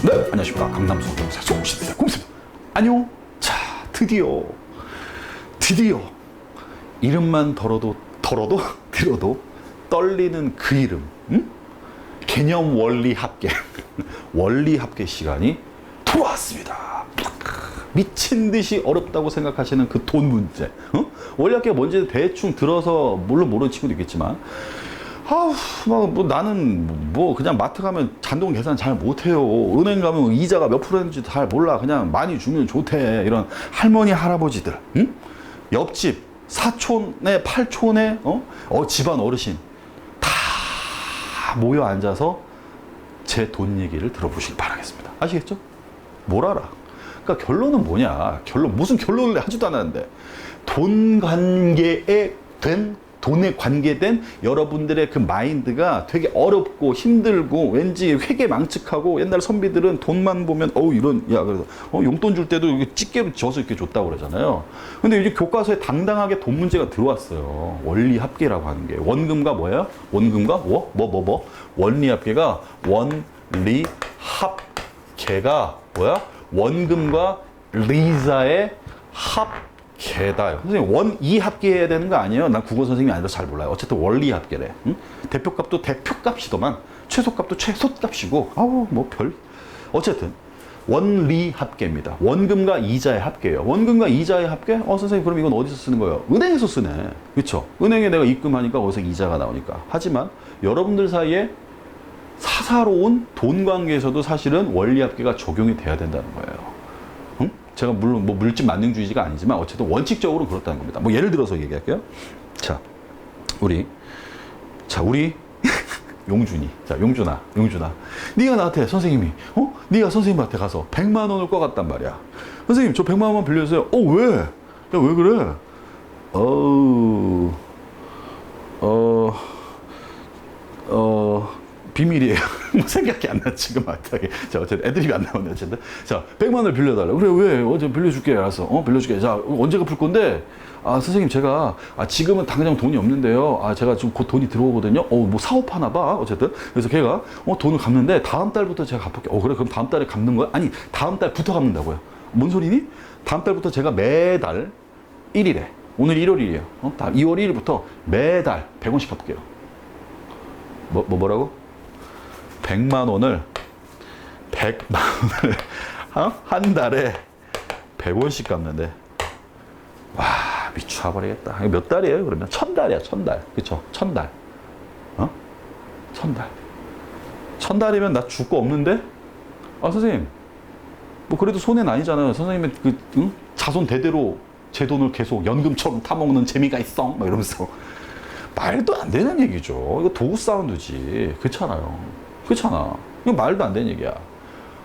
네, 안녕하십니까. 강남 성대모사 송시대 곰입니다. 안녕. 자, 드디어 이름만 들어도 떨리는 그 이름, 응? 개념 원리 합계 원리 합계 시간이 돌아왔습니다. 미친 듯이 어렵다고 생각하시는 그 돈 문제, 원리 합계가 뭔지 대충 들어서 물론 모르는 친구도 있겠지만, 나는 그냥 마트 가면 잔돈 계산 잘 못해요. 은행 가면 이자가 몇 프로인지 잘 몰라. 그냥 많이 주면 좋대. 이런 할머니 할아버지들, 응? 옆집 사촌에 팔촌에 집안 어르신 다 모여 앉아서 제 돈 얘기를 들어보시기 바라겠습니다. 아시겠죠? 뭘 알아? 그러니까 결론은 뭐냐? 무슨 결론을 하지도 않았는데, 돈에 관계된 여러분들의 그 마인드가 되게 어렵고 힘들고 왠지 회계망측하고, 옛날 선비들은 돈만 보면 그래서 용돈 줄 때도 이렇게 집게로 져서 이렇게 줬다고 그러잖아요. 근데 이제 교과서에 당당하게 돈 문제가 들어왔어요. 원리 합계라고 하는 게. 원금과 뭐예요? 원금과 원리 합계가 원리 합계가 뭐야? 원금과 리자의 합계다. 선생님, 원이 합계해야 되는 거 아니에요? 난 국어 선생님이 아니라서 잘 몰라요. 어쨌든 원리 합계래. 응? 대표값도 대표값이더만 최소값도 최소값이고, 어쨌든 원리 합계입니다. 원금과 이자의 합계예요. 원금과 이자의 합계? 선생님, 그럼 이건 어디서 쓰는 거예요? 은행에서 쓰네. 그렇죠? 은행에 내가 입금하니까 거기서 이자가 나오니까. 하지만 여러분들 사이에 사사로운 돈 관계에서도 사실은 원리 합계가 적용이 돼야 된다는 거예요. 응? 제가 물론 물질 만능주의자가 아니지만 어쨌든 원칙적으로 그렇다는 겁니다. 예를 들어서 얘기할게요. 우리 용준이. 용준아. 네가 나한테 선생님이 네가 선생님한테 가서 100만 원을 꿔갔단 말이야. 선생님, 저 100만 원만 빌려주세요. 왜? 야, 왜 그래? 비밀이에요. 생각이 안 나, 지금 막하게. 자, 어쨌든 애드립이 안 나오네, 어쨌든. 자, 100만 원을 빌려달라. 그래, 왜? 어제 빌려줄게. 알았어. 빌려줄게. 자, 언제 갚을 건데? 선생님, 제가, 지금은 당장 돈이 없는데요. 제가 지금 곧 돈이 들어오거든요. 사업하나 봐. 어쨌든. 그래서 걔가, 돈을 갚는데, 다음 달부터 제가 갚을게. 그래, 그럼 다음 달에 갚는 거야? 아니, 다음 달부터 갚는다고요. 뭔 소리니? 다음 달부터 제가 매달 1일에, 오늘 1월 1일이에요. 2월 1일부터 매달 100원씩 갚을게요. 뭐라고? 100만 원을 한 달에 100원씩 갚는데, 와, 미쳐버리겠다. 이거 몇 달이에요? 그러면 1000달이야, 1000달. 그쵸? 1000달. 1000달. 1000달이면 나 줄 거 없는데? 선생님, 그래도 손해는 아니잖아요. 선생님의 자손 대대로 제 돈을 계속 연금처럼 타먹는 재미가 있어? 이러면서. 말도 안 되는 얘기죠. 이거 도구 사운드지. 그렇잖아요. 이거 말도 안 되는 얘기야.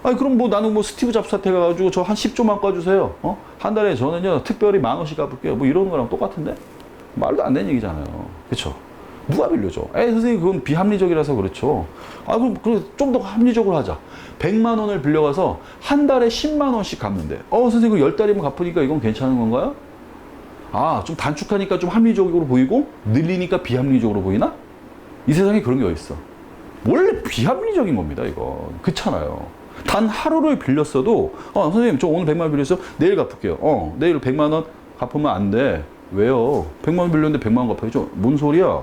그럼 나는 스티브 잡스한테 가가지고 저 한 10조만 꿔주세요. 한 달에 저는요, 특별히 10,000원씩 갚을게요. 이러는 거랑 똑같은데? 말도 안 되는 얘기잖아요. 그쵸? 누가 빌려줘? 선생님, 그건 비합리적이라서 그렇죠. 그럼 좀 더 합리적으로 하자. 100만 원을 빌려가서 한 달에 10만 원씩 갚는데, 선생님, 10달이면 갚으니까 이건 괜찮은 건가요? 좀 단축하니까 좀 합리적으로 보이고, 늘리니까 비합리적으로 보이나? 이 세상에 그런 게 어딨어. 원래 비합리적인 겁니다, 이거. 그렇잖아요. 단 하루를 빌렸어도, 선생님, 저 오늘 100만 원 빌렸어요? 내일 갚을게요. 내일 100만 원 갚으면 안 돼. 왜요? 100만 원 빌렸는데 100만 원 갚아야죠. 뭔 소리야?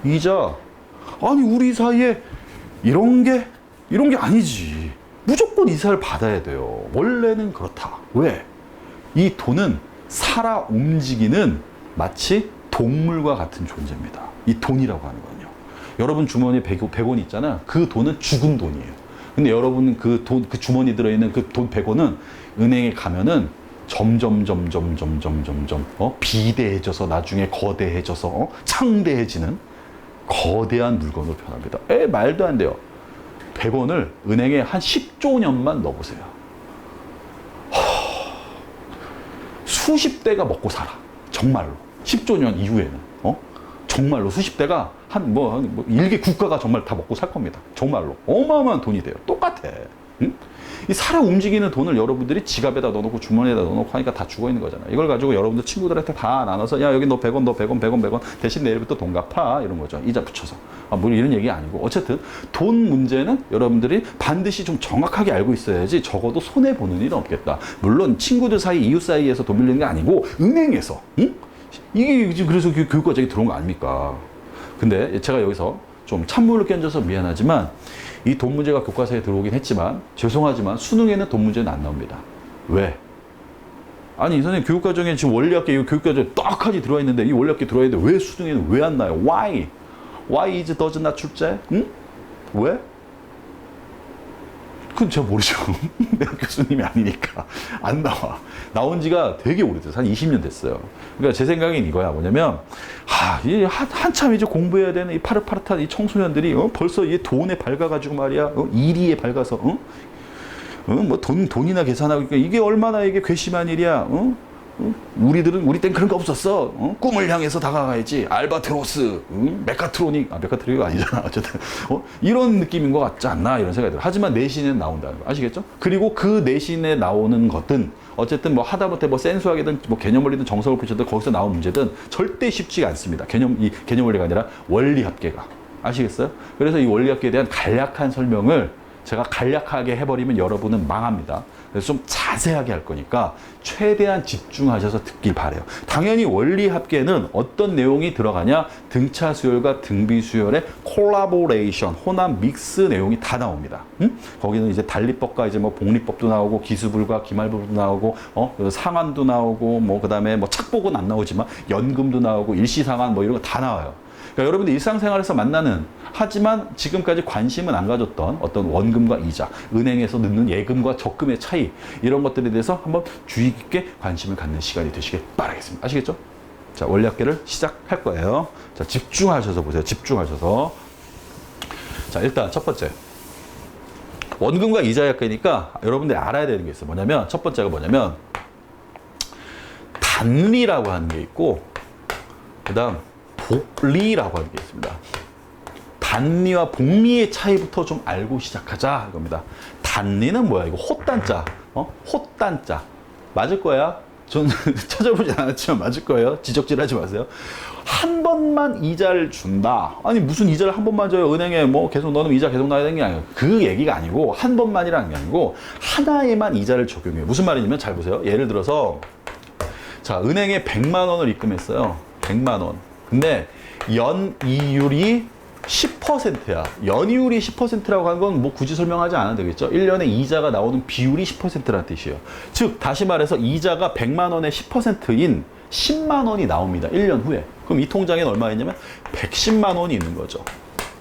이자. 우리 사이에 이런 게 아니지. 무조건 이자를 받아야 돼요. 원래는 그렇다. 왜? 이 돈은 살아 움직이는 마치 동물과 같은 존재입니다. 이 돈이라고 하는 건요. 여러분 주머니에 100원 있잖아. 그 돈은 죽은 돈이에요. 근데 여러분은 그 주머니 들어있는 그 돈 100원은 은행에 가면은 점점 비대해져서 나중에 거대해져서 창대해지는 거대한 물건으로 변합니다. 말도 안 돼요. 100원을 은행에 한 10조 년만 넣어보세요. 수십 대가 먹고 살아. 정말로. 10조 년 이후에는. 정말로 수십 대가 일개 국가가 정말 다 먹고 살 겁니다. 정말로. 어마어마한 돈이 돼요. 똑같아. 응? 이 살아 움직이는 돈을 여러분들이 지갑에다 넣어놓고 주머니에다 넣어놓고 하니까 다 죽어 있는 거잖아요. 이걸 가지고 여러분들 친구들한테 다 나눠서 야 여기 너 100원 너 100원 100원 100원 대신 내일부터 돈 갚아 이런 거죠. 이자 붙여서. 뭐 이런 얘기 아니고 어쨌든 돈 문제는 여러분들이 반드시 좀 정확하게 알고 있어야지 적어도 손해보는 일은 없겠다. 물론 친구들 사이 이웃 사이에서 돈 빌리는 게 아니고 은행에서 응? 이게 지금 그래서 교육과정이 들어온 거 아닙니까? 근데 제가 여기서 좀 찬물을 끼얹어서 미안하지만 이 돈 문제가 교과서에 들어오긴 했지만 죄송하지만 수능에는 돈 문제는 안 나옵니다. 왜? 아니 선생님 교육과정에 지금 원리학계 이 교육과정에 딱하니 들어와 있는데 이 원리학계 들어와 있는데 왜 수능에는 왜 안 나요? Why? Why is does not 출제? 응? 왜? 그건 제가 모르죠. 내가 교수님이 아니니까 안 나와. 나온 지가 되게 오래됐어요. 한 20년 됐어요. 그러니까 제 생각엔 이거야. 뭐냐면 한참 이제 공부해야 되는 이 파릇파릇한 이 청소년들이 벌써 이 돈에 밝아가지고 말이야. 일이에 밝아서 뭐 돈이나 계산하고 이게 얼마나 이게 괘씸한 일이야. 우리 땐 그런 거 없었어. 꿈을 향해서 다가가야지. 알바트로스, 메카트로닉, 메카트로닉 아니잖아. 어쨌든 이런 느낌인 것 같지 않나 이런 생각이 들어요. 하지만 내신에 나온다는 거 아시겠죠? 그리고 그 내신에 나오는 것은 어쨌든 뭐 하다못해 뭐 센수학이든 뭐 개념원리든 정석을 붙였든 거기서 나온 문제든 절대 쉽지가 않습니다. 이 개념원리가 아니라 원리합계가 아시겠어요? 그래서 이 원리합계에 대한 간략한 설명을 제가 간략하게 해버리면 여러분은 망합니다. 그래서 좀 자세하게 할 거니까 최대한 집중하셔서 듣길 바래요. 당연히 원리합계는 어떤 내용이 들어가냐? 등차 수열과 등비 수열의 콜라보레이션, 혼합 믹스 내용이 다 나옵니다. 거기는 이제 단리법과 이제 뭐 복리법도 나오고 기수불과 기말불도 나오고 상한도 나오고 뭐 그다음에 뭐 착복은 안 나오지만 연금도 나오고 일시상한 뭐 이런 거 다 나와요. 그러니까 여러분들 일상생활에서 만나는 하지만 지금까지 관심은 안 가졌던 어떤 원금과 이자, 은행에서 넣는 예금과 적금의 차이 이런 것들에 대해서 한번 주의 깊게 관심을 갖는 시간이 되시길 바라겠습니다. 아시겠죠? 자, 원리학계를 시작할 거예요. 자, 집중하셔서 보세요. 집중하셔서. 자, 일단 첫 번째. 원금과 이자의 학계니까 여러분들이 알아야 되는 게 있어요. 뭐냐면 첫 번째가 뭐냐면 단리라고 하는 게 있고 그다음 복리라고 하는 게 있습니다. 단리와 복리의 차이부터 좀 알고 시작하자 이겁니다. 단리는 뭐야? 이거 호단자, 호단자 맞을 거야. 전 찾아보지 않았지만 맞을 거예요. 지적질하지 마세요. 한 번만 이자를 준다. 아니 무슨 이자를 한 번만 줘요? 은행에 뭐 계속 너는 이자 계속 나야 되는 게 아니에요. 그 얘기가 아니고 한 번만이라는 게 아니고 하나에만 이자를 적용해요. 무슨 말이냐면 잘 보세요. 예를 들어서 자 은행에 100만 원을 입금했어요. 100만 원. 근데 연이율이 10%야. 연이율이 10%라고 하는 건 뭐 굳이 설명하지 않아도 되겠죠. 1년에 이자가 나오는 비율이 10%라는 뜻이에요. 즉 다시 말해서 이자가 100만 원의 10%인 10만 원이 나옵니다. 1년 후에. 그럼 이 통장에는 얼마 있냐면 110만 원이 있는 거죠.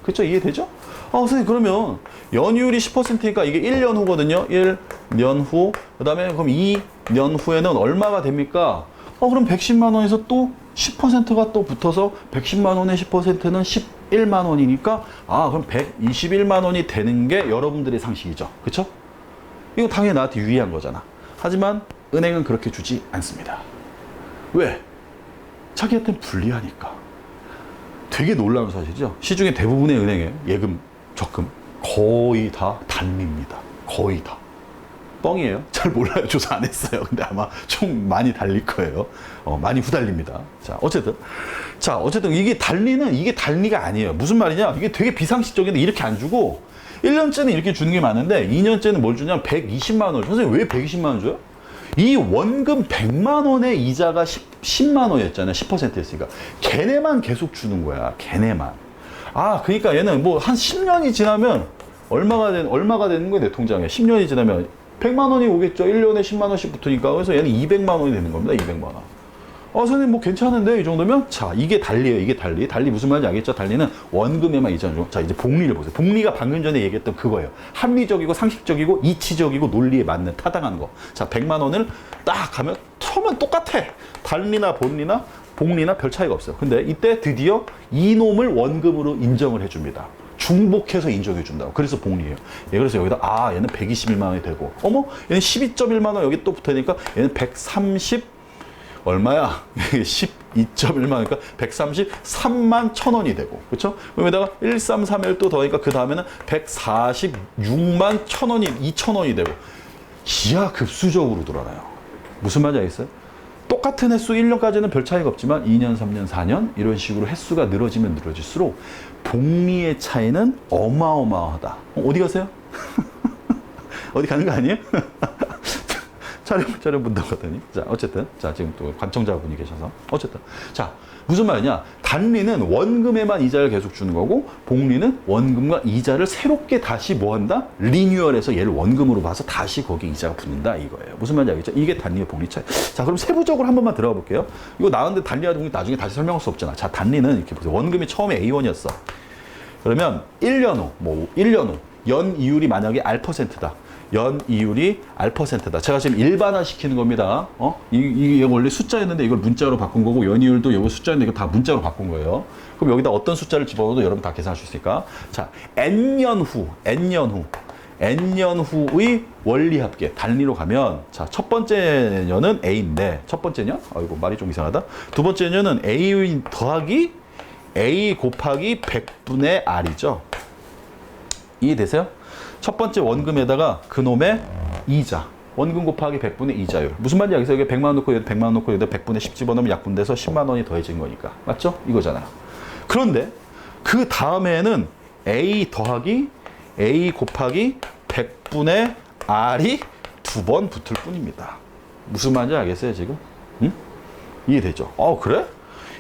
그렇죠? 이해되죠? 선생님 그러면 연이율이 10%니까 이게 1년 후거든요. 1년 후. 그다음에 그럼 2년 후에는 얼마가 됩니까? 그럼 110만 원에서 또 10%가 또 붙어서 110만 원의 10%는 11만 원이니까 그럼 121만 원이 되는 게 여러분들의 상식이죠. 그렇죠? 이거 당연히 나한테 유리한 거잖아. 하지만 은행은 그렇게 주지 않습니다. 왜? 자기한테는 불리하니까. 되게 놀라운 사실이죠. 시중에 대부분의 은행에 예금, 적금 거의 다 단리입니다. 거의 다. 뻥이에요. 잘 몰라요. 조사 안 했어요. 근데 아마 좀 많이 달릴 거예요. 많이 후달립니다. 자, 어쨌든 이게 단리가 아니에요. 무슨 말이냐? 이게 되게 비상식적인데 이렇게 안 주고 1년째는 이렇게 주는 게 많은데 2년째는 뭘 주냐면 120만 원. 선생님 왜 120만 원 줘요? 이 원금 100만 원의 이자가 10만 원이었잖아요. 10%였으니까. 걔네만 계속 주는 거야. 걔네만. 그러니까 얘는 뭐 한 10년이 지나면 얼마가 되는 거예요, 내 통장에. 10년이 지나면 100만 원이 오겠죠. 1년에 10만 원씩 붙으니까. 그래서 얘는 200만 원이 되는 겁니다. 200만 원. 선생님 뭐 괜찮은데 이 정도면? 자, 이게 단리예요. 이게 단리. 단리 무슨 말인지 알겠죠? 단리는 원금에만 이자 주고. 자, 이제 복리를 보세요. 복리가 방금 전에 얘기했던 그거예요. 합리적이고 상식적이고 이치적이고 논리에 맞는 타당한 거. 자, 100만 원을 딱 하면 처음엔 똑같아. 단리나 본리나 복리나 별 차이가 없어요. 근데 이때 드디어 이놈을 원금으로 인정을 해줍니다. 중복해서 인정해 준다고. 그래서 복리예요. 그래서 여기다 얘는 121만 원이 되고 얘는 12.1만 원 여기 또 붙으니까 얘는 130 얼마야? 12.1만 원이니까 133만 1,000원이 되고. 그렇죠? 여기다가 1331 또 더하니까 그 다음에는 146만 1,000원이 2,000원이 되고. 기하급수적으로 늘어나요. 무슨 말인지 알겠어요? 똑같은 횟수 1년까지는 별 차이가 없지만 2년, 3년, 4년 이런 식으로 횟수가 늘어지면 늘어질수록 복리의 차이는 어마어마하다. 어디 가세요? 어디 가는 거 아니에요? 촬영 본다고 하더니. 자, 어쨌든. 자, 지금 또 관청자분이 계셔서. 어쨌든. 자, 무슨 말이냐. 단리는 원금에만 이자를 계속 주는 거고, 복리는 원금과 이자를 새롭게 다시 뭐 한다? 리뉴얼해서 얘를 원금으로 봐서 다시 거기에 이자가 붙는다. 이거예요. 무슨 말인지 알겠죠? 이게 단리의 복리 차이. 자, 그럼 세부적으로 한 번만 들어가 볼게요. 이거 나왔는데 단리와 복리 나중에 다시 설명할 수 없잖아. 자, 단리는 이렇게 보세요. 원금이 처음에 A1이었어. 그러면 1년 후, 뭐 1년 후, 연 이율이 만약에 R%다. 연 이율이 R%다. 제가 지금 일반화 시키는 겁니다. 이게 원래 숫자였는데 이걸 문자로 바꾼 거고, 연 이율도 여기 숫자였는데 이거 다 문자로 바꾼 거예요. 그럼 여기다 어떤 숫자를 집어넣어도 여러분 다 계산할 수 있으니까. 자, N년 후의 원리합계, 단리로 가면, 자, 첫 번째 년은 A인데, 첫 번째 년? 아이고, 말이 좀 이상하다. 두 번째 년은 A 더하기 A 곱하기 100분의 R이죠. 이해되세요? 첫 번째 원금에다가 그놈의 이자. 원금 곱하기 100분의 이자율. 무슨 말인지 알겠어요? 여기 100만 원 넣고 여기다 100만 원 넣고 여기다 100분의 10 집어넣으면 약분돼서 10만 원이 더해진 거니까. 맞죠? 이거잖아요. 그런데 그 다음에는 A 더하기 A 곱하기 100분의 R이 두 번 붙을 뿐입니다. 무슨 말인지 알겠어요, 지금? 응? 이해되죠? 그래?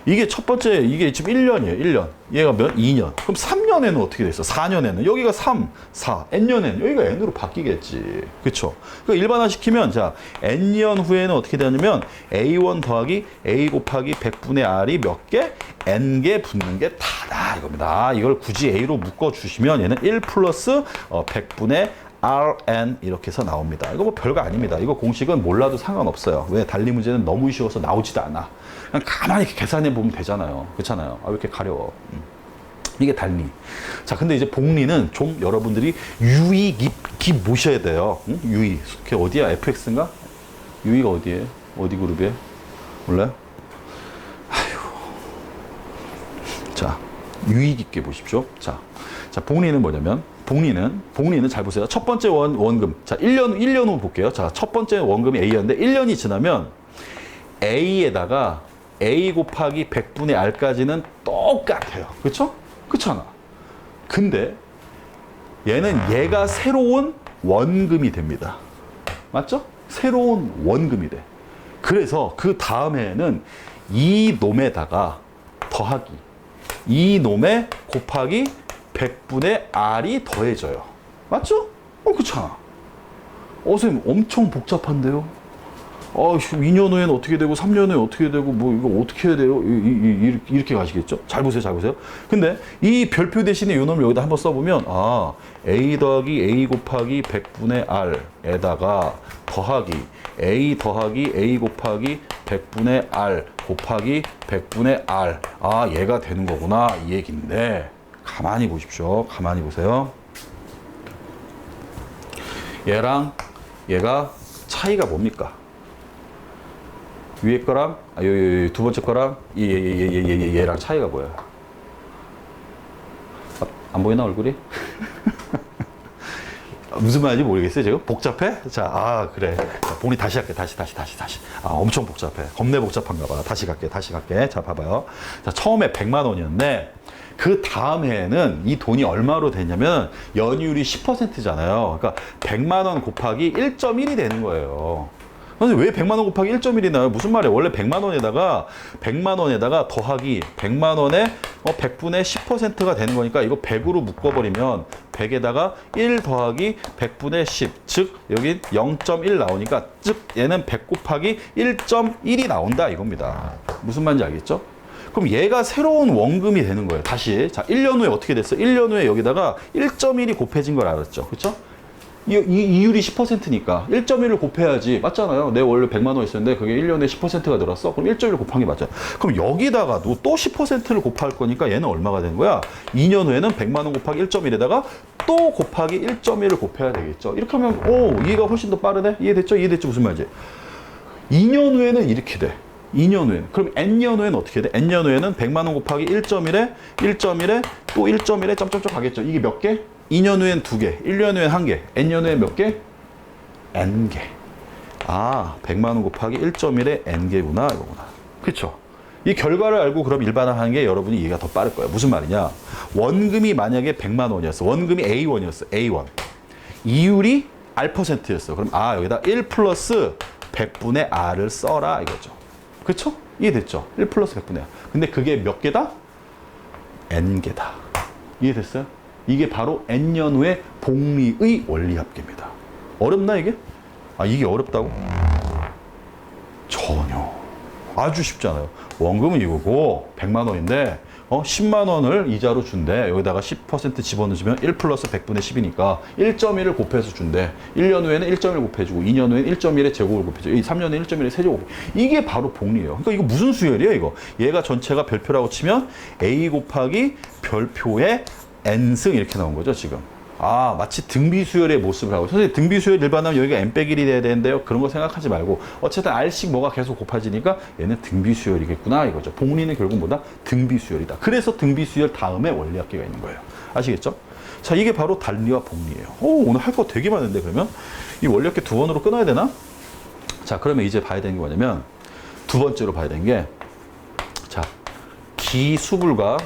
이게 첫 번째, 이게 지금 1년이에요, 1년. 얘가 몇? 2년. 그럼 3년에는 어떻게 됐어? 4년에는. 여기가 3, 4. N년에는 여기가 N으로 바뀌겠지. 그쵸? 그러니까 일반화 시키면, 자, N년 후에는 어떻게 되냐면, A1 더하기 A 곱하기 100분의 R이 몇 개? N개 붙는 게 다다. 이겁니다. 이걸 굳이 A로 묶어주시면 얘는 1 플러스 100분의 Rn 이렇게 해서 나옵니다. 이거 뭐 별거 아닙니다. 이거 공식은 몰라도 상관없어요. 왜? 단리 문제는 너무 쉬워서 나오지도 않아. 그냥 가만히 이렇게 계산해 보면 되잖아요. 그렇잖아요. 왜 이렇게 가려워? 이게 단리. 자, 근데 이제 복리는 좀 여러분들이 유의 깊이 모셔야 돼요. 응? 유의. 그게 어디야? FX인가? 유의가 어디에? 어디 그룹이에요? 몰라요? 아휴. 자, 유의 깊게 보십시오. 자, 복리는 뭐냐면, 복리는 잘 보세요. 첫 번째 원금. 자, 1년 후 볼게요. 자, 첫 번째 원금이 A였는데 1년이 지나면 A에다가 A 곱하기 100분의 R까지는 똑같아요. 그렇죠? 그렇잖아. 근데 얘가 새로운 원금이 됩니다. 맞죠? 새로운 원금이 돼. 그래서 그 다음에는 이 놈에다가 더하기 이 놈에 곱하기 100분의 R이 더해져요. 맞죠? 그렇잖아. 선생님 엄청 복잡한데요? 2년 후에는 어떻게 되고 3년 후에 어떻게 되고 뭐 이거 어떻게 해야 돼요? 이렇게 가시겠죠? 잘 보세요, 잘 보세요. 근데 이 별표 대신에 이 놈을 여기다 한번 써보면 A 더하기 A 곱하기 100분의 R에다가 더하기 A 곱하기 100분의 R 곱하기 100분의 R 얘가 되는 거구나 이 얘기인데 가만히 보십시오. 가만히 보세요. 얘랑 얘가 차이가 뭡니까? 위에 거랑 두 번째 거랑 얘랑 차이가 뭐야? 안 보이나 얼굴이? 무슨 말인지 모르겠어요 지금? 복잡해? 자, 그래. 자, 복리 다시 할게. 다시. 엄청 복잡해. 겁내 복잡한가 봐. 다시 갈게. 자, 봐봐요. 자, 처음에 100만 원이었는데 그 다음 해에는 이 돈이 얼마로 되냐면 연이율이 10%잖아요. 그러니까 100만 원 곱하기 1.1이 되는 거예요. 근데 왜 100만 원 곱하기 1.1이 나요? 무슨 말이에요? 원래 100만 원에다가 더하기 100만 원에 100분의 10%가 되는 거니까 이거 100으로 묶어버리면 100에다가 1 더하기 100분의 10. 즉 여기 0.1 나오니까 즉 얘는 100 곱하기 1.1이 나온다 이겁니다. 무슨 말인지 알겠죠? 그럼 얘가 새로운 원금이 되는 거예요. 다시. 자, 1년 후에 어떻게 됐어? 1년 후에 여기다가 1.1이 곱해진 걸 알았죠. 그렇죠? 이율이 10%니까 1.1을 곱해야지. 맞잖아요. 내 원래 100만 원 있었는데 그게 1년에 10%가 늘었어. 그럼 1.1을 곱한 게 맞죠. 그럼 여기다가도 또 10%를 곱할 거니까 얘는 얼마가 되는 거야? 2년 후에는 100만 원 곱하기 1.1에다가 또 곱하기 1.1을 곱해야 되겠죠. 이렇게 하면 이해가 훨씬 더 빠르네. 이해됐죠? 무슨 말이지? 2년 후에는 이렇게 돼. 2년 후에는. 그럼 N년 후에는 어떻게 돼? N년 후에는 100만 원 곱하기 1.1에 또 1.1에 점점점 가겠죠. 이게 몇 개? 2년 후엔 2개, 1년 후엔 1개, N년 후엔 몇 개? n개. 아, 100만 원 곱하기 1.1의 n개구나 이거구나. 그쵸? 이 결과를 알고 그럼 일반화하는 게 여러분이 이해가 더 빠를 거예요. 무슨 말이냐? 원금이 만약에 100만 원이었어. 원금이 A1이었어. A1. 이율이 R%였어. 그럼 여기다 1 플러스 100분의 R을 써라 이거죠. 그쵸? 이해됐죠? 1 플러스 100분의 R. 근데 그게 몇 개다? N개다. 이해됐어요? 이게 바로 N년 후의 복리의 원리합계입니다. 어렵나 이게? 이게 어렵다고? 전혀. 아주 쉽잖아요. 원금은 이거고 100만 원인데 10만 원을 이자로 준대. 여기다가 10% 집어넣으면 1 플러스 100분의 10이니까 1.1을 곱해서 준대. 1년 후에는 1.1 곱해주고 2년 후에는 1.1의 제곱을 곱해주고 3년에 1.1의 세제곱. 이게 바로 복리예요. 그러니까 이거 무슨 수열이에요 이거? 얘가 전체가 별표라고 치면 A 곱하기 별표의 N승 이렇게 나온 거죠 지금. 마치 등비수열의 모습을 하고. 선생님, 등비수열 일반하면 여기가 n/1이 돼야 되는데요. 그런 거 생각하지 말고 어쨌든 r씩 뭐가 계속 곱해지니까 얘는 등비수열이겠구나 이거죠. 복리는 결국 뭐다? 등비수열이다. 그래서 등비수열 다음에 원리합계가 있는 거예요. 아시겠죠? 자, 이게 바로 단리와 복리예요. 오늘 할 거 되게 많은데 그러면 이 원리합계 두 번으로 끊어야 되나? 자, 그러면 이제 봐야 되는 게 뭐냐면 두 번째로 봐야 되는 게 자, 기수불과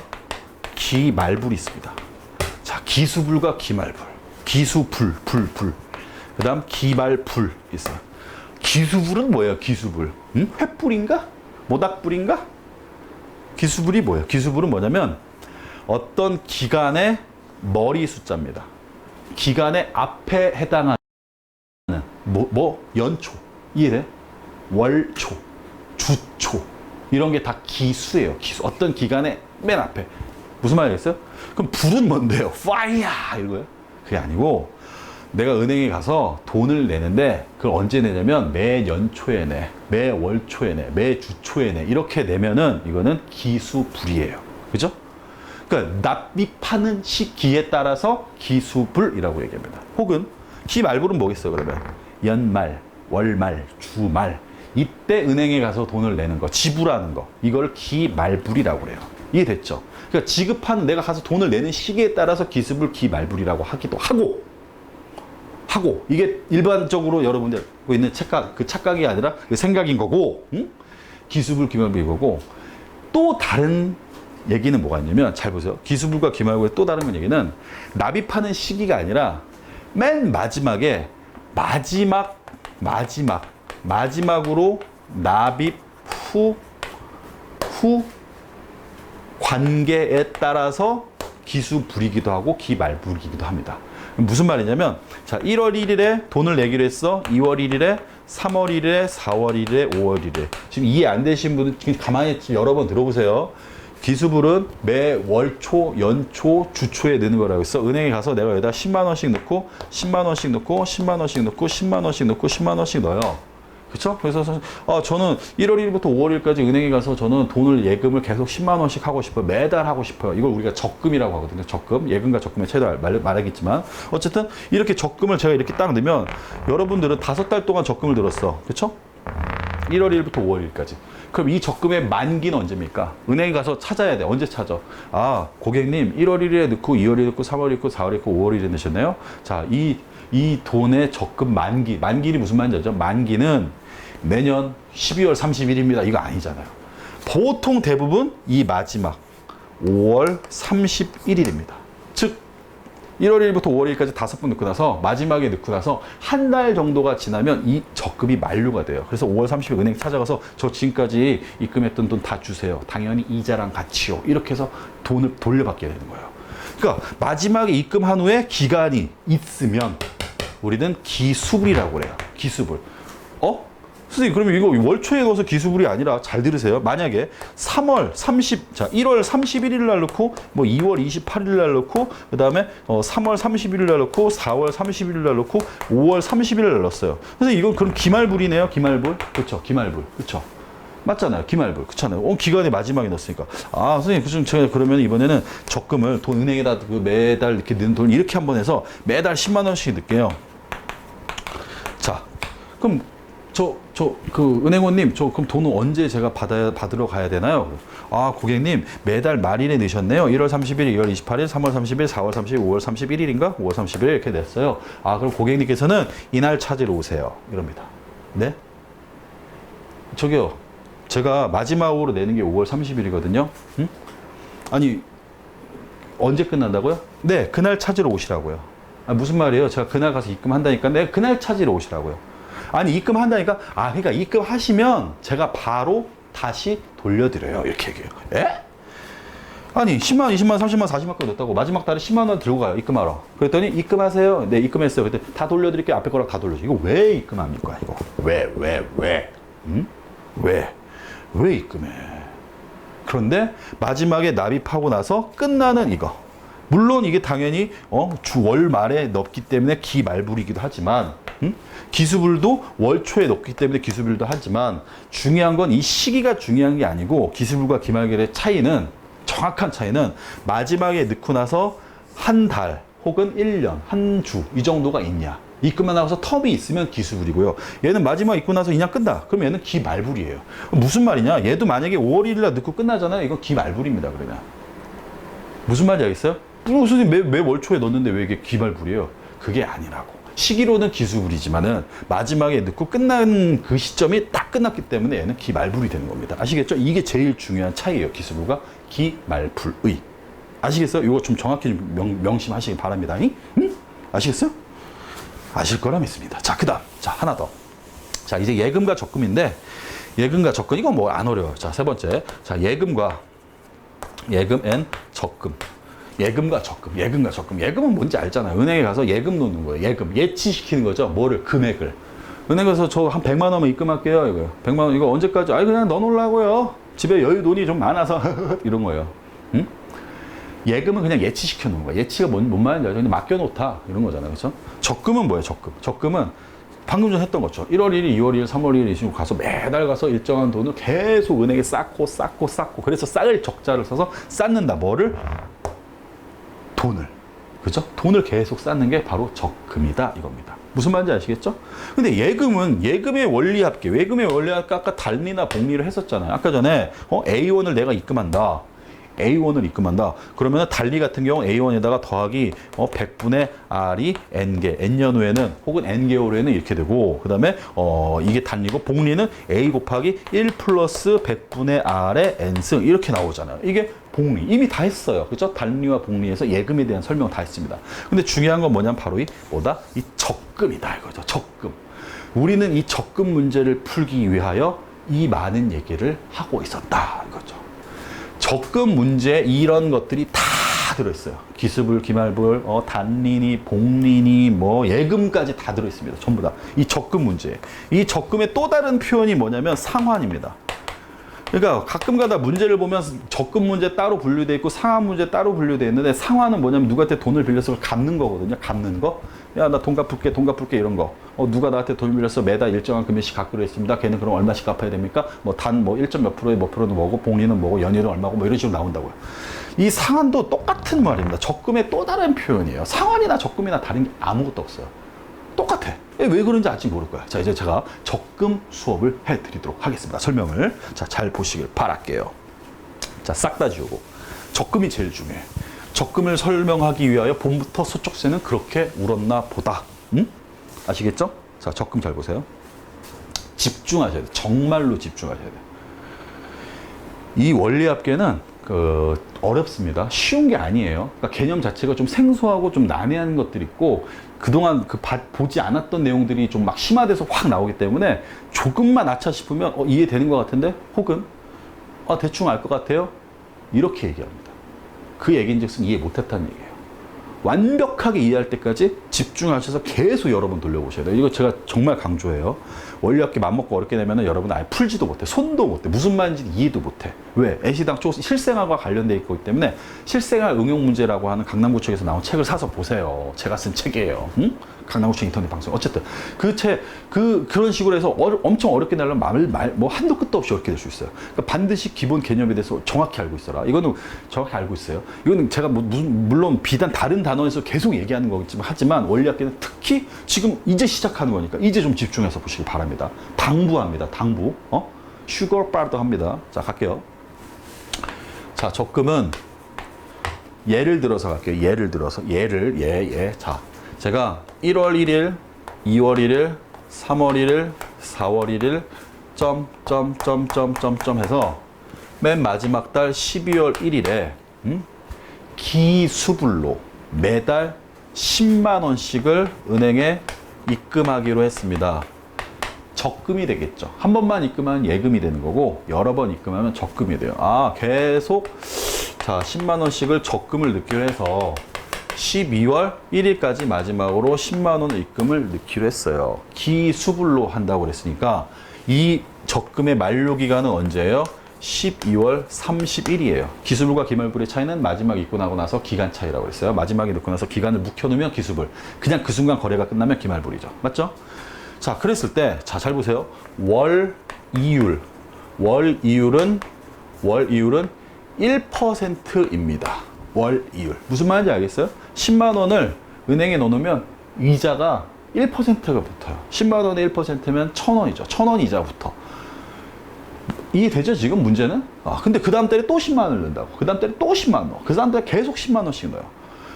기말불이 있습니다. 자, 기수불과 기말불. 기수불, 불. 그 다음 기말불 있어요. 기수불은 뭐예요? 기수불. 횃불인가? 모닥불인가? 기수불이 뭐예요? 기수불은 뭐냐면 어떤 기간의 머리 숫자입니다. 기간의 앞에 해당하는 연초. 이해돼? 월초, 주초. 이런 게 다 기수예요. 기수. 어떤 기간의 맨 앞에. 무슨 말이겠어요? 그럼 불은 뭔데요? 파이어! 이거예요? 그게 아니고 내가 은행에 가서 돈을 내는데 그걸 언제 내냐면 매 연초에 내, 매 월초에 내, 매 주초에 내 이렇게 내면은 이거는 기수불이에요. 그죠? 그러니까 납입하는 시기에 따라서 기수불이라고 얘기합니다. 혹은 기말불은 뭐겠어요 그러면? 연말, 월말, 주말 이때 은행에 가서 돈을 내는 거, 지불하는 거 이걸 기말불이라고 그래요. 이해됐죠? 그러니까 지급하는 내가 가서 돈을 내는 시기에 따라서 기수불, 기말불이라고 하기도 하고 이게 일반적으로 여러분들 알고 있는 착각, 그 착각이 아니라 그 생각인 거고 기수불, 기말불 이거고 또 다른 얘기는 뭐가 있냐면 잘 보세요. 기수불과 기말불의 또 다른 얘기는 납입하는 시기가 아니라 맨 마지막에 마지막으로 납입 후 관계에 따라서 기수불이기도 하고 기말불이기도 합니다. 무슨 말이냐면 자 1월 1일에 돈을 내기로 했어. 2월 1일에 3월 1일에 4월 1일에 5월 1일에 지금 이해 안 되신 분은 지금 가만히 여러 번 들어보세요. 기수불은 매 월초, 연초, 주초에 넣는 거라고 했어. 은행에 가서 내가 여기다 10만 원씩 넣고 10만 원씩 넣고 10만 원씩 넣고 10만 원씩 넣고 10만 원씩 넣어요. 그쵸? 그래서 저는 1월 1일부터 5월 1일까지 은행에 가서 저는 돈을 예금을 계속 10만 원씩 하고 싶어요. 매달 하고 싶어요. 이걸 우리가 적금이라고 하거든요. 적금. 예금과 적금의 차이도 말하겠지만 어쨌든 이렇게 적금을 제가 이렇게 딱 넣으면 여러분들은 5달 동안 적금을 들었어. 그쵸? 1월 1일부터 5월 1일까지. 그럼 이 적금의 만기는 언제입니까? 은행에 가서 찾아야 돼. 언제 찾아? 고객님 1월 1일에 넣고 2월 1일에 넣고 3월 1일에 넣고 4월 1일에 넣고 5월 1일에 넣으셨나요? 자, 이 돈의 적금 만기는 무슨 말인지 알죠? 만기는 내년 12월 31일입니다. 이거 아니잖아요. 보통 대부분 이 마지막 5월 31일입니다. 즉 1월 1일부터 5월 1일까지 5번 넣고 나서 마지막에 넣고 나서 한 달 정도가 지나면 이 적금이 만료가 돼요. 그래서 5월 30일 은행 찾아가서 저 지금까지 입금했던 돈 다 주세요. 당연히 이자랑 같이요. 이렇게 해서 돈을 돌려받게 되는 거예요. 그러니까 마지막에 입금한 후에 기간이 있으면 우리는 기수불이라고 그래요. 기수불. 선생님 그러면 이거 월초에 넣어서 기수불이 아니라 잘 들으세요. 만약에 1월 31일 날 넣고 2월 28일 날 넣고 그 다음에 3월 31일 날 넣고 4월 31일 날 넣고 5월 30일 날 넣었어요. 선생님 이건 그럼 기말불이네요. 기말불. 그렇죠. 기말불. 그렇죠. 맞잖아요. 기말불. 그렇잖아요. 기간의 마지막에 넣었으니까. 선생님 제가 그러면 이번에는 적금을 돈 은행에다 매달 이렇게 넣는 돈 이렇게 한번 해서 매달 10만 원씩 넣을게요. 자, 그럼 그 은행원님, 그럼 돈은 언제 제가 받으러 가야 되나요? 아, 고객님, 매달 말일에 넣으셨네요. 1월 30일, 2월 28일, 3월 30일, 4월 30일, 5월 31일인가? 5월 31일 이렇게 냈어요. 아, 그럼 고객님께서는 이날 찾으러 오세요. 이럽니다. 네? 저기요, 제가 마지막으로 내는 게 5월 30일이거든요. 응? 아니, 언제 끝난다고요? 네, 그날 찾으러 오시라고요. 아, 무슨 말이에요? 제가 그날 가서 입금한다니까. 네, 그날 찾으러 오시라고요. 아니, 입금한다니까. 아, 그러니까 입금하시면 제가 바로 다시 돌려드려요. 이렇게 얘기해요. 에? 아니, 10만, 20만, 30만, 40만까지 넣었다고 마지막 달에 10만 원 들고 가요. 입금하러. 그랬더니 입금하세요. 네, 입금했어요. 그랬더니 다 돌려드릴게요. 앞에 거랑 다 돌려줘. 이거 왜 입금합니까? 이거. 왜? 응? 왜 입금해? 그런데 마지막에 납입하고 나서 끝나는 이거. 물론 이게 당연히 월 말에 넣기 때문에 기말불이기도 하지만 기수불도 월 초에 넣기 때문에 기수불도 하지만 중요한 건 이 시기가 중요한 게 아니고 기수불과 기말결의 차이는 정확한 차이는 마지막에 넣고 나서 한 달 혹은 1년, 한 주 이 정도가 있냐. 입금만 나가서 텀이 있으면 기수불이고요. 얘는 마지막 입고 나서 그냥 끝나. 그럼 얘는 기말불이에요. 무슨 말이냐? 얘도 만약에 5월 1일 날 넣고 끝나잖아요. 이건 기말불입니다. 그러면. 무슨 말인지 알겠어요? 무슨 매 월초에 넣었는데 왜 이게 기말불이에요? 그게 아니라고. 시기로는 기수불이지만은 마지막에 넣고 끝난 그 시점이 딱 끝났기 때문에 얘는 기말불이 되는 겁니다. 아시겠죠? 이게 제일 중요한 차이예요. 기수불과 기말불의. 아시겠어요? 이거 좀 정확히 명심하시기 바랍니다. 응? 아시겠어요? 아실 거라 믿습니다. 자, 그 다음. 자, 하나 더. 자, 이제 예금과 적금인데, 예금과 적금, 이건 뭐 안 어려워요. 자, 세 번째. 자, 예금 앤 적금. 예금과 적금. 예금은 뭔지 알잖아요. 은행에 가서 예금 놓는 거예요. 예금. 예치시키는 거죠. 뭐를? 금액을. 은행 가서 저 한 100만 원만 입금할게요. 이거. 100만 원, 이거 언제까지? 아니, 그냥 넣어놓으려고요. 집에 여유 돈이 좀 많아서. 이런 거예요. 응? 예금은 그냥 예치시켜 놓은 거야. 예치가 뭔 말인지 알죠? 근데 맡겨놓다. 이런 거잖아요. 그렇죠? 적금은 뭐예요? 적금은 방금 전 했던 것처럼 1월 1일, 2월 1일, 3월 1일 이 식으로 가서 매달 가서 일정한 돈을 계속 은행에 쌓고 그래서 쌓을 적자를 써서 쌓는다. 뭐를? 돈을. 그죠? 돈을 계속 쌓는 게 바로 적금이다. 이겁니다. 무슨 말인지 아시겠죠? 근데 예금은 예금의 원리 합계, 아까 달리나 복리를 했었잖아요. 아까 전에 A1을 내가 입금한다. A1을 입금한다. 그러면 달리 같은 경우 A1에다가 더하기 100분의 R이 N개, N년 후에는 혹은 N개월 후에는 이렇게 되고 그 다음에 이게 달리고 복리는 A 곱하기 1 플러스 100분의 R의 N승 이렇게 나오잖아요. 이게 복리. 이미 다 했어요. 그죠? 달리와 복리에서 예금에 대한 설명 다 했습니다. 근데 중요한 건 뭐냐면 바로 이 적금이다 이거죠. 적금. 우리는 이 적금 문제를 풀기 위하여 이 많은 얘기를 하고 있었다 이거죠. 적금 문제 이런 것들이 다 들어있어요. 기수불, 기말불, 단리니, 복리니, 뭐 예금까지 다 들어있습니다. 전부 다. 이 적금 문제. 이 적금의 또 다른 표현이 뭐냐면 상환입니다. 그러니까 가끔가다 문제를 보면 적금 문제 따로 분류되어 있고 상환 문제 따로 분류되어 있는데 상환은 뭐냐면 누구한테 돈을 빌려서 갚는 거거든요. 갚는 거. 야, 나 돈 갚을게 이런 거. 누가 나한테 돈 빌려서 매달 일정한 금액씩 갚기로 했습니다. 걔는 그럼 얼마씩 갚아야 됩니까? 뭐 단 뭐 1점 몇 프로에 몇 프로는 뭐고 복리는 뭐고 연율은 얼마고 뭐 이런 식으로 나온다고요. 이 상환도 똑같은 말입니다. 적금의 또 다른 표현이에요. 상환이나 적금이나 다른 게 아무것도 없어요. 똑같아. 왜 그런지 아직 모를 거야. 자, 이제 제가 적금 수업을 해드리도록 하겠습니다. 설명을. 자, 잘 보시길 바랄게요. 자, 싹 다 지우고. 적금이 제일 중요해. 적금을 설명하기 위하여 봄부터 서쪽새는 그렇게 울었나 보다. 응? 아시겠죠? 자, 적금 잘 보세요. 집중하셔야 돼. 정말로 집중하셔야 돼. 이 원리합계는 어렵습니다. 쉬운 게 아니에요. 그러니까 개념 자체가 좀 생소하고 좀 난해한 것들이 있고 그동안 보지 않았던 내용들이 좀 막 심화돼서 확 나오기 때문에 조금만 아차 싶으면 이해되는 것 같은데 혹은 대충 알 것 같아요. 이렇게 얘기합니다. 그 얘기인즉슨 이해 못했다는 얘기예요. 완벽하게 이해할 때까지 집중하셔서 계속 여러 번 돌려보셔야 돼요. 이거 제가 정말 강조해요. 원리합계 맘먹고 어렵게 되면 여러분 아예 풀지도 못해. 손도 못해. 무슨 말인지 이해도 못해. 왜? 애시당초 실생활과 관련되어 있기 때문에 실생활 응용 문제라고 하는 강남구청에서 나온 책을 사서 보세요. 제가 쓴 책이에요. 응? 강남구청 인터넷 방송. 어쨌든 그런 식으로 해서 엄청 어렵게 내려면 뭐 한도 끝도 없이 어렵게 될 수 있어요. 그러니까 반드시 기본 개념에 대해서 정확히 알고 있어라. 이거는 정확히 알고 있어요. 이거는 제가 물론 비단 다른 단원에서 계속 얘기하는 거겠지만 하지만 원리학계는 특히 지금 이제 시작하는 거니까 이제 좀 집중해서 보시기 바랍니다. 당부합니다. 당부. 슈거 바도 합니다. 자, 갈게요. 자, 적금은 예를 들어서 갈게요. 예를 들어서 자, 제가 1월 1일, 2월 1일, 3월 1일, 4월 1일 점 해서 맨 마지막 달 12월 1일에 기수불로 매달 10만 원씩을 은행에 입금하기로 했습니다. 적금이 되겠죠. 한 번만 입금하면 예금이 되는 거고 여러 번 입금하면 적금이 돼요. 계속 자 10만 원씩을 적금을 넣기로 해서 12월 1일까지 마지막으로 10만 원 입금을 넣기로 했어요. 기수불로 한다고 그랬으니까 이 적금의 만료 기간은 언제예요? 12월 30일이에요. 기수불과 기말불의 차이는 마지막 입금하고 나서 기간 차이라고 했어요. 마지막에 넣고 나서 기간을 묵혀놓으면 기수불. 그냥 그 순간 거래가 끝나면 기말불이죠. 맞죠? 자, 그랬을 때, 자, 잘 보세요. 월 이율은 1%입니다. 월 이율. 무슨 말인지 알겠어요? 10만 원을 은행에 넣어놓으면 이자가 1%가 붙어요. 10만 원에 1%면 1,000원이죠. 1,000원 이자 붙어. 이해되죠? 지금 문제는? 근데 그 다음 달에 또 10만 원을 넣는다고. 그 다음 달에 또 10만 원 넣어. 그 다음 달에 계속 10만 원씩 넣어요.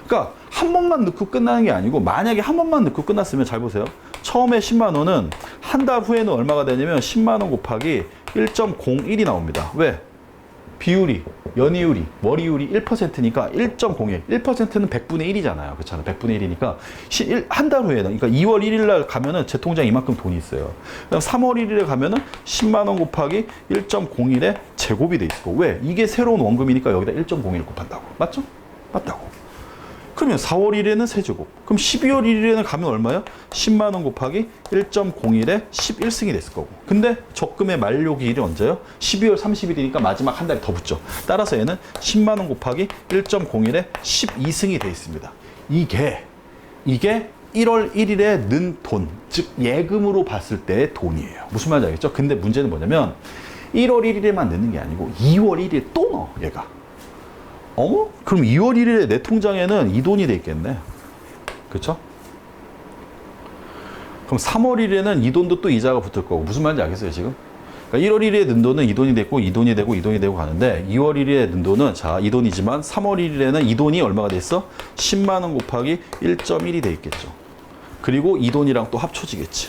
그러니까 한 번만 넣고 끝나는 게 아니고 만약에 한 번만 넣고 끝났으면 잘 보세요. 처음에 10만 원은 한 달 후에는 얼마가 되냐면 10만 원 곱하기 1.01이 나옵니다. 왜? 비율이, 연이율이, 월이율이 1%니까 1.01. 1%는 100분의 1이잖아요. 그렇잖아요. 100분의 1이니까 한 달 후에는, 그러니까 2월 1일 날 가면은 제 통장에 이만큼 돈이 있어요. 그다음 3월 1일에 가면은 10만 원 곱하기 1.01에 제곱이 돼 있고. 왜? 이게 새로운 원금이니까 여기다 1.01을 곱한다고. 맞죠? 맞다고. 그러면 4월 1일에는 세제곱. 그럼 12월 1일에는 가면 얼마야? 10만 원 곱하기 1.01에 11승이 됐을 거고. 근데 적금의 만료 기일이 언제요? 12월 30일이니까 마지막 한 달이 더 붙죠. 따라서 얘는 10만 원 곱하기 1.01에 12승이 돼 있습니다. 이게 1월 1일에 는 돈, 즉 예금으로 봤을 때의 돈이에요. 무슨 말인지 알겠죠? 근데 문제는 뭐냐면 1월 1일에만 넣는 게 아니고 2월 1일에 또 넣어, 얘가. 그럼 2월 1일에 내 통장에는 이 돈이 돼 있겠네. 그쵸? 그럼 3월 1일에는 이 돈도 또 이자가 붙을 거고. 무슨 말인지 알겠어요, 지금? 그러니까 1월 1일에 넣은 돈은 이 돈이 됐고, 이 돈이 되고, 이 돈이 되고 가는데, 2월 1일에 넣은 돈은, 자, 이 돈이지만, 3월 1일에는 이 돈이 얼마가 돼 있어? 10만 원 곱하기 1.1이 돼 있겠죠. 그리고 이 돈이랑 또 합쳐지겠지.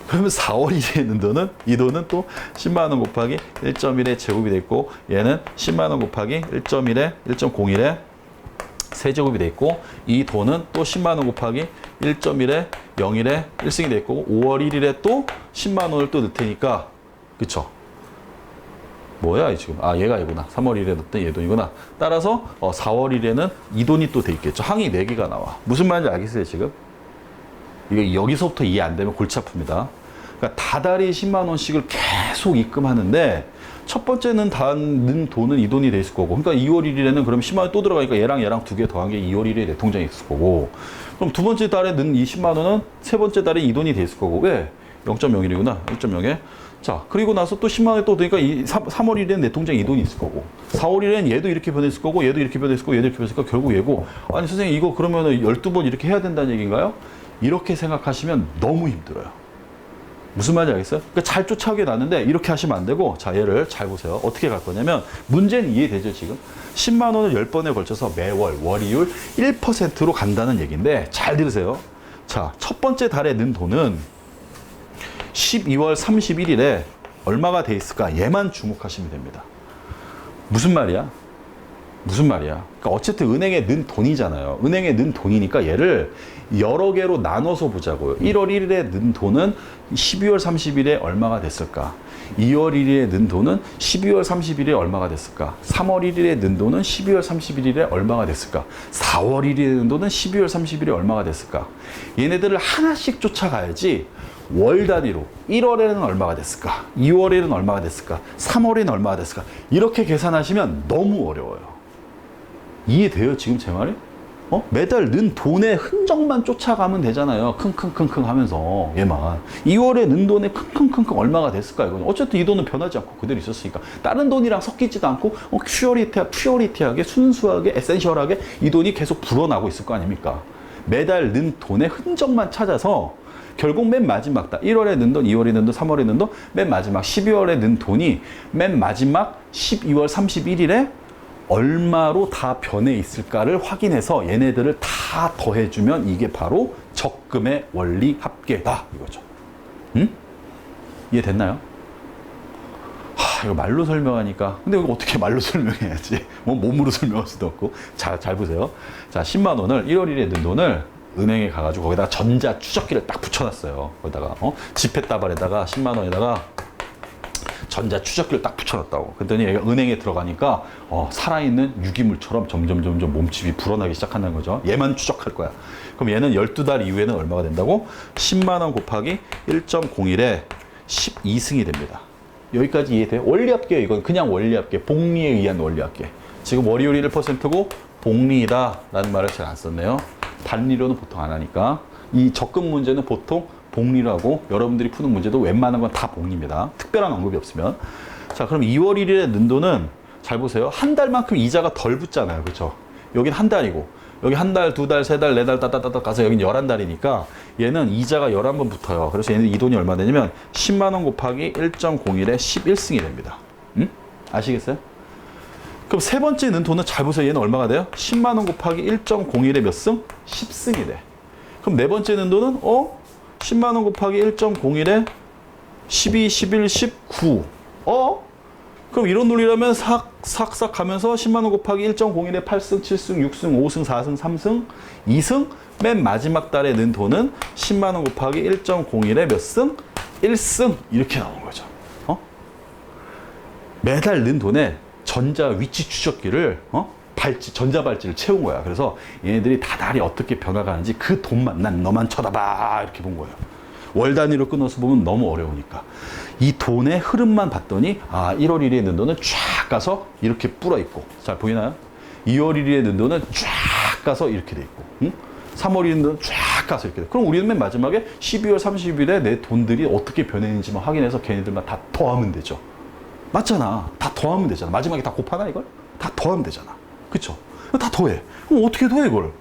그러면 4월 1일에 있는 돈은 이 돈은 또 10만 원 곱하기 1.1에 제곱이 돼 있고 얘는 10만 원 곱하기 1.01에 세제곱이 돼 있고 이 돈은 또 10만 원 곱하기 1.1에 0일에 1승이 돼 있고 5월 1일에 또 10만 원을 또 넣을 테니까 그쵸? 뭐야 이 지금? 얘가 얘구나. 3월 1일에 넣었던 얘 돈이구나. 따라서 4월 1일에는 이 돈이 또 돼 있겠죠. 항이 4개가 나와. 무슨 말인지 알겠어요 지금? 이게 여기서부터 이해 안 되면 골치 아픕니다. 그러니까 다달이 10만 원씩을 계속 입금하는데 첫 번째는 는 돈은 이 돈이 돼 있을 거고 그러니까 2월 1일에는 그럼 10만 원 또 들어가니까 얘랑 두 개 더한 게 2월 1일에 내 통장에 있을 거고 그럼 두 번째 달에 는 이 10만 원은 세 번째 달에 이 돈이 돼 있을 거고 왜? 0.01이구나. 1.0에 자 그리고 나서 또 10만 원이 또 되니까 3월 1일에는 내 통장에 이 돈이 있을 거고 4월 1일에는 얘도 이렇게 변했을 거고 얘도 이렇게 변했을 거고 얘도 이렇게 변했을 거고 결국 얘고 아니 선생님 이거 그러면 12번 이렇게 해야 된다는 얘기인가요? 이렇게 생각하시면 너무 힘들어요. 무슨 말인지 알겠어요? 그러니까 잘 쫓아오게 나는데 이렇게 하시면 안 되고 자 얘를 잘 보세요. 어떻게 갈 거냐면 문제는 이해되죠 지금? 10만 원을 10번에 걸쳐서 매월 월이율 1%로 간다는 얘기인데 잘 들으세요. 자, 첫 번째 달에 는 돈은 12월 31일에 얼마가 돼 있을까? 얘만 주목하시면 됩니다. 무슨 말이야? 무슨 말이야? 그러니까 어쨌든 은행에 넣은 돈이잖아요. 은행에 넣은 돈이니까 얘를 여러 개로 나눠서 보자고요. 1월 1일에 넣은 돈은 12월 30일에 얼마가 됐을까? 2월 1일에 넣은 돈은 12월 30일에 얼마가 됐을까? 3월 1일에 넣은 돈은 12월 31일에 얼마가 됐을까? 4월 1일에 넣은 돈은 12월 30일에 얼마가 됐을까? 얘네들을 하나씩 쫓아가야지 월 단위로 1월에는 얼마가 됐을까? 2월에는 얼마가 됐을까? 3월에는 얼마가 됐을까? 이렇게 계산하시면 너무 어려워요. 이해돼요? 지금 제 말이? 매달 는 돈의 흔적만 쫓아가면 되잖아요. 킁킁킁킁 하면서 얘만 2월에 는 돈의 킁킁킁킁 얼마가 됐을까 이거. 어쨌든 이 돈은 변하지 않고 그대로 있었으니까 다른 돈이랑 섞이지도 않고 퓨어리티하게 순수하게 에센셜하게 이 돈이 계속 불어나고 있을 거 아닙니까? 매달 는 돈의 흔적만 찾아서 결국 맨 마지막 달 1월에 는 돈, 2월에 는 돈, 3월에 는 돈, 맨 마지막 12월에 는 돈이 맨 마지막 12월 31일에 얼마로 다 변해 있을까를 확인해서 얘네들을 다 더해주면 이게 바로 적금의 원리 합계다 이거죠. 응? 이해됐나요? 이거 말로 설명하니까 근데 이거 어떻게 말로 설명해야지 뭐 몸으로 설명할 수도 없고 잘 보세요. 자 10만 원을 1월 1일에 는 돈을 은행에 가가지고 거기다가 전자 추적기를 딱 붙여놨어요. 거기다가 지폐다발에다가 10만 원에다가 전자 추적기를 딱 붙여놨다고. 그랬더니 얘가 은행에 들어가니까 살아있는 유기물처럼 점점 몸집이 불어나기 시작한다는 거죠. 얘만 추적할 거야. 그럼 얘는 12달 이후에는 얼마가 된다고? 10만 원 곱하기 1.01에 12승이 됩니다. 여기까지 이해돼요? 원리합계예요. 이건 그냥 원리합계. 복리에 의한 원리합계. 지금 월요일이 1%고 복리이다 라는 말을 잘 안 썼네요. 단리로는 보통 안 하니까. 이 적금 문제는 보통 복리라고 여러분들이 푸는 문제도 웬만한 건 다 복리입니다. 특별한 언급이 없으면. 자, 그럼 2월 1일에 는 돈은 잘 보세요. 한 달만큼 이자가 덜 붙잖아요. 그렇죠? 여긴 한 달이고 여기 한 달, 두 달, 세 달, 네 달 따따따따 가서 여긴 11달이니까 얘는 이자가 11번 붙어요. 그래서 얘는 이 돈이 얼마 되냐면 10만 원 곱하기 1.01에 11승이 됩니다. 응? 아시겠어요? 그럼 세 번째 는 돈은 잘 보세요. 얘는 얼마가 돼요? 10만 원 곱하기 1.01에 몇 승? 10승이 돼. 그럼 네 번째 는 돈은 10만 원 곱하기 1.01에 12, 11, 19. 그럼 이런 논리라면 싹싹 가면서 10만 원 곱하기 1.01에 8승, 7승, 6승, 5승, 4승, 3승, 2승. 맨 마지막 달에 는 돈은 10만 원 곱하기 1.01에 몇 승? 1승. 이렇게 나오는 거죠. 매달 는 돈에 전자 위치 추적기를 전자 발찌를 채운 거야. 그래서 얘네들이 다달이 어떻게 변화가는지 그 돈만 난 너만 쳐다봐 이렇게 본 거예요. 월 단위로 끊어서 보면 너무 어려우니까 이 돈의 흐름만 봤더니 1월 1일에 는 돈은 쫙 가서 이렇게 불어 있고, 잘 보이나요? 2월 1일에 는 돈은 쫙 가서 이렇게 돼 있고, 3월 1일에 는 돈은 쫙 가서 이렇게 돼. 그럼 우리는 맨 마지막에 12월 30일에 내 돈들이 어떻게 변했는지만 확인해서 걔네들만 다 더하면 되죠. 맞잖아. 다 더하면 되잖아. 마지막에 다 곱하나 이걸? 다 더하면 되잖아. 그쵸? 다 더해. 그럼 어떻게 더해 이걸?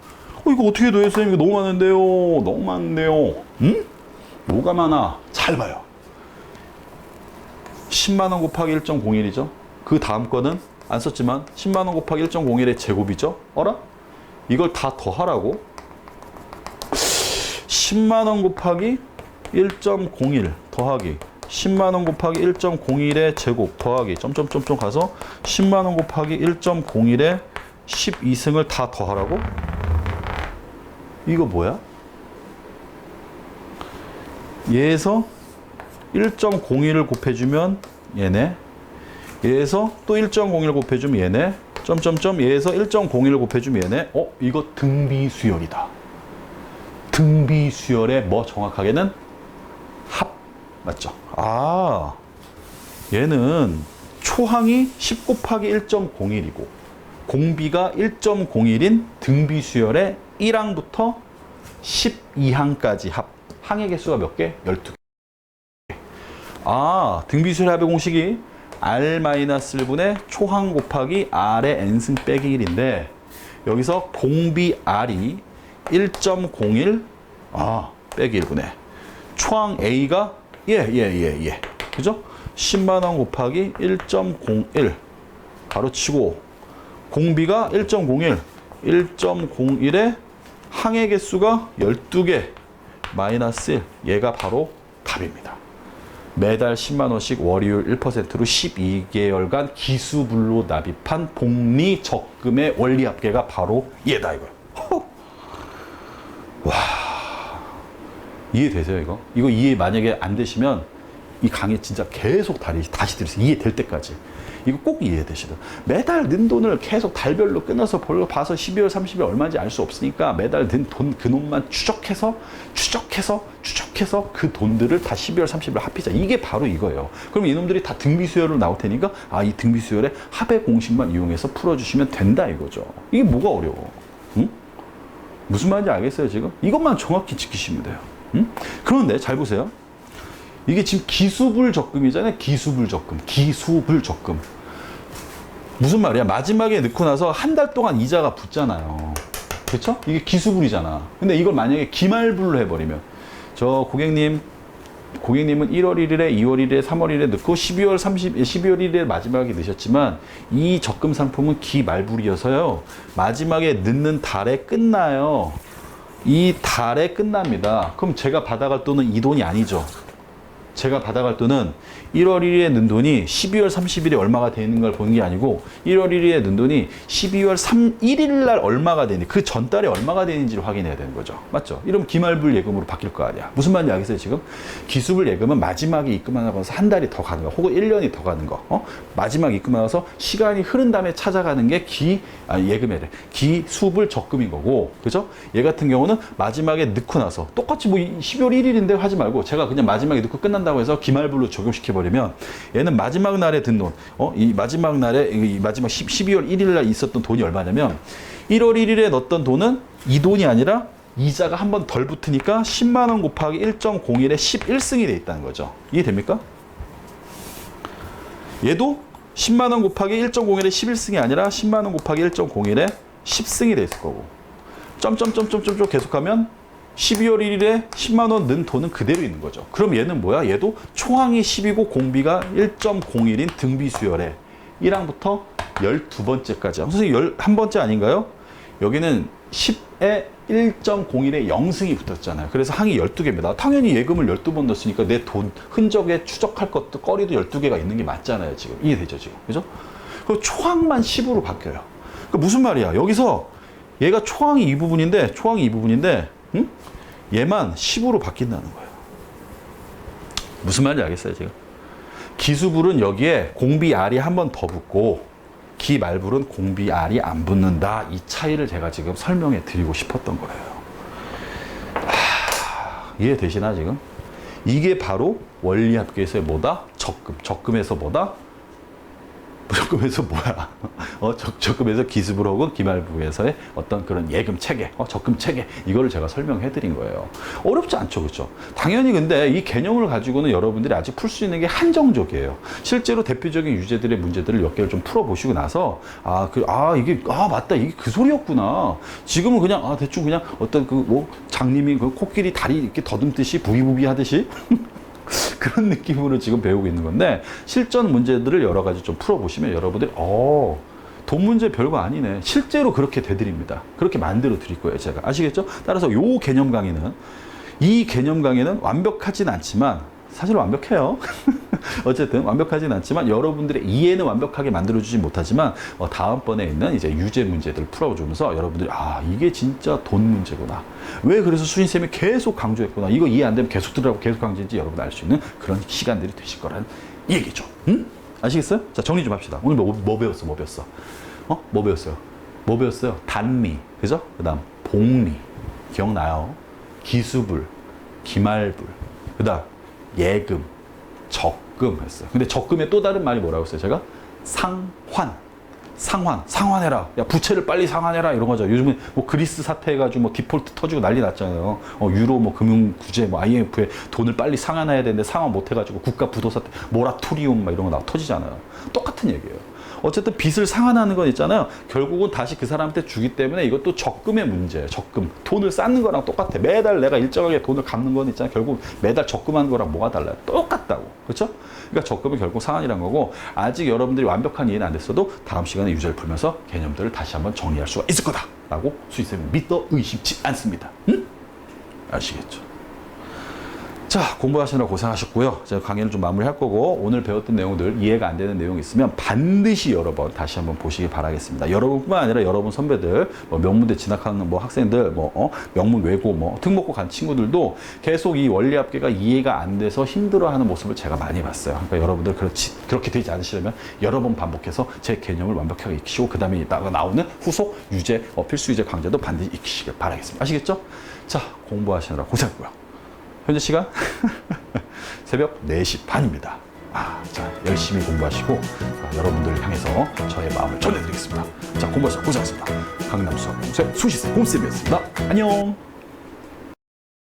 이거 어떻게 더해 선생님? 이거 너무 많은데요. 너무 많은데요. 응? 뭐가 많아? 잘 봐요. 10만 원 곱하기 1.01이죠. 그 다음 거는 안 썼지만 10만 원 곱하기 1.01의 제곱이죠. 어라? 이걸 다 더하라고? 10만 원 곱하기 1.01 더하기 10만 원 곱하기 1.01의 제곱 더하기 점점점점 가서 10만 원 곱하기 1.01의 12승을 다 더하라고? 이거 뭐야? 얘에서 1.01을 곱해주면 얘네, 얘에서 또 1.01을 곱해주면 얘네, 점점점 얘에서 1.01을 곱해주면 얘네. 이거 등비수열이다. 등비수열의 뭐 정확하게는 합. 맞죠? 얘는 초항이 10 곱하기 1.01이고 공비가 1.01인 등비수열의 1항부터 12항까지 합. 항의 개수가 몇 개? 12개. 등비수열 합의 공식이 R-1분의 초항 곱하기 R의 n승 빼기 1인데 여기서 공비 R이 1.01 빼기 1분의 초항 A가 그죠? 10만 원 곱하기 1.01 바로 치고 공비가 1.01 1.01에 항의 개수가 12개 마이너스 1 얘가 바로 답입니다. 매달 10만 원씩 월요일 1%로 12개월간 기수불로 납입한 복리 적금의 원리 합계가 바로 얘다 이거예요. 와, 이해되세요 이거? 이거 이해 만약에 안 되시면 이 강의 진짜 계속 다시 들으세요. 이해될 때까지. 이거 꼭 이해되시다. 매달 는 돈을 계속 달별로 끊어서 봐서 12월 30일 얼마인지 알 수 없으니까 매달 는 돈 그 놈만 추적해서 그 돈들을 다 12월 30일 합히자. 이게 바로 이거예요. 그럼 이놈들이 다 등비수열로 나올 테니까 이 등비수열의 합의 공식만 이용해서 풀어주시면 된다 이거죠. 이게 뭐가 어려워? 응? 무슨 말인지 알겠어요, 지금? 이것만 정확히 지키시면 돼요. 그런데 잘 보세요. 이게 지금 기수불 적금이잖아요. 기수불 적금. 기수불 적금. 무슨 말이야? 마지막에 넣고 나서 한 달 동안 이자가 붙잖아요. 그렇죠? 이게 기수불이잖아. 근데 이걸 만약에 기말불로 해버리면 저 고객님은 1월 1일에, 2월 1일에, 3월 1일에 넣고 12월 1일에 마지막에 넣으셨지만 이 적금 상품은 기말불이어서요. 마지막에 넣는 달에 끝나요. 이 달에 끝납니다. 그럼 제가 받아갈 돈은 이 돈이 아니죠. 제가 받아갈 돈은 1월 1일에 넣은 돈이 12월 30일에 얼마가 되는 걸 보는 게 아니고 1월 1일에 넣은 돈이 12월 1일 날 얼마가 되는지 그 전달에 얼마가 되는지를 확인해야 되는 거죠. 맞죠? 이러면 기말불 예금으로 바뀔 거 아니야. 무슨 말인지 알겠어요, 지금? 기수불 예금은 마지막에 입금하고 나서 한 달이 더 가는 거, 혹은 1년이 더 가는 거. 마지막에 입금하고 나서 시간이 흐른 다음에 찾아가는 게 예금이래. 기수불 적금인 거고, 그죠? 얘 같은 경우는 마지막에 넣고 나서 똑같이 뭐 12월 1일인데 하지 말고 제가 그냥 마지막에 넣고 끝난다고 해서 기말불로 적용시켜버리면 얘는 마지막 날에 든 돈, 이 마지막 날에, 이 마지막 12월 1일 날 있었던 돈이 얼마냐면 1월 1일에 넣었던 돈은 이 돈이 아니라 이자가 한 번 덜 붙으니까 10만 원 곱하기 1.01에 11승이 돼 있다는 거죠. 이해됩니까? 얘도 10만 원 곱하기 1.01에 11승이 아니라 10만 원 곱하기 1.01에 10승이 돼 있을 거고 점점점점점 계속하면 12월 1일에 10만 원 넣은 돈은 그대로 있는 거죠. 그럼 얘는 뭐야? 얘도 총항이 10이고 공비가 1.01인 등비수열에 1항부터 12번째까지. 선생님 11번째 아닌가요? 여기는 10에 1.01에 0승이 붙었잖아요. 그래서 항이 12개입니다. 당연히 예금을 12번 넣었으니까 내 돈 흔적에 추적할 것도 거리도 12개가 있는 게 맞잖아요. 지금 이해되죠? 지금 그죠? 그리고 초항만 10으로 바뀌어요. 그 무슨 말이야? 여기서 얘가 초항이 이 부분인데 응? 얘만 10으로 바뀐다는 거예요. 무슨 말인지 알겠어요, 지금? 기수불은 여기에 공비 R이 한 번 더 붙고 기말불은 공비 R이 안 붙는다. 이 차이를 제가 지금 설명해 드리고 싶었던 거예요. 이해되시나 지금? 이게 바로 원리합계에서의 뭐다? 적금에서 뭐다? 적금에서 뭐야? 적금에서 기수불 혹은 기말불에서의 어떤 그런 예금 체계, 적금 체계, 이거를 제가 설명해 드린 거예요. 어렵지 않죠, 그렇죠? 당연히 근데 이 개념을 가지고는 여러분들이 아직 풀 수 있는 게 한정적이에요. 실제로 대표적인 유제들의 문제들을 몇 개를 좀 풀어보시고 나서 맞다, 이게 그 소리였구나. 지금은 그냥 대충 그냥 어떤 장님이 그 코끼리 다리 이렇게 더듬듯이 부비부비 하듯이 그런 느낌으로 지금 배우고 있는 건데 실전 문제들을 여러 가지 좀 풀어보시면 여러분들이 돈 문제 별거 아니네. 실제로 그렇게 되드립니다. 그렇게 만들어 드릴 거예요, 제가. 아시겠죠? 따라서 이 개념 강의는 완벽하진 않지만 사실 완벽해요. 어쨌든 완벽하진 않지만 여러분들의 이해는 완벽하게 만들어주지 못하지만 다음번에 있는 이제 유제 문제들 풀어주면서 여러분들이 이게 진짜 돈 문제구나. 왜 그래서 수인쌤이 계속 강조했구나. 이거 이해 안 되면 계속 들으라고 계속 강조했지 여러분 알 수 있는 그런 시간들이 되실 거라는 얘기죠. 응? 아시겠어요? 자, 정리 좀 합시다. 오늘 뭐 배웠어? 뭐 배웠어요? 단리, 그죠? 그 다음 복리, 기억나요? 기수불, 기말불, 그 다음 예금, 적금 했어요. 근데 적금의 또 다른 말이 뭐라고 했어요? 제가 상환해라. 야, 부채를 빨리 상환해라. 이런 거죠. 요즘은 뭐 그리스 사태 해가지고 뭐 디폴트 터지고 난리 났잖아요. 유로 뭐 금융구제, 뭐 IMF에 돈을 빨리 상환해야 되는데 상환 못 해가지고 국가 부도 사태, 모라토리움 막 이런 거 터지잖아요. 똑같은 얘기예요. 어쨌든 빚을 상환하는 건 있잖아요. 결국은 다시 그 사람한테 주기 때문에 이것도 적금의 문제예요. 적금. 돈을 쌓는 거랑 똑같아. 매달 내가 일정하게 돈을 갚는 건 있잖아요. 결국 매달 적금하는 거랑 뭐가 달라요? 똑같다고. 그렇죠? 그러니까 적금은 결국 상환이란 거고 아직 여러분들이 완벽한 이해는 안 됐어도 다음 시간에 유제를 풀면서 개념들을 다시 한번 정리할 수가 있을 거다라고 수인쌤이 믿어 의심치 않습니다. 응? 아시겠죠? 자, 공부하시느라 고생하셨고요. 제가 강의를 좀 마무리할 거고 오늘 배웠던 내용들 이해가 안 되는 내용이 있으면 반드시 여러 번 다시 한번 보시기 바라겠습니다. 여러분뿐만 아니라 여러분 선배들, 명문대 진학하는 학생들, 명문 외고, 특목고 간 친구들도 계속 이 원리합계가 이해가 안 돼서 힘들어하는 모습을 제가 많이 봤어요. 그러니까 여러분들 그렇게 되지 않으시려면 여러 번 반복해서 제 개념을 완벽하게 익히시고 그 다음에 나오는 후속 유제, 필수 유제 강좌도 반드시 익히시길 바라겠습니다. 아시겠죠? 자, 공부하시느라 고생했고요. 현재 시간 새벽 4시 반입니다. 자, 열심히 공부하시고 여러분들을 향해서 저의 마음을 전해드리겠습니다. 자, 공부하시고 고생하셨습니다. 강남 수학연구소의 수시스 곰쌤이었습니다. 안녕.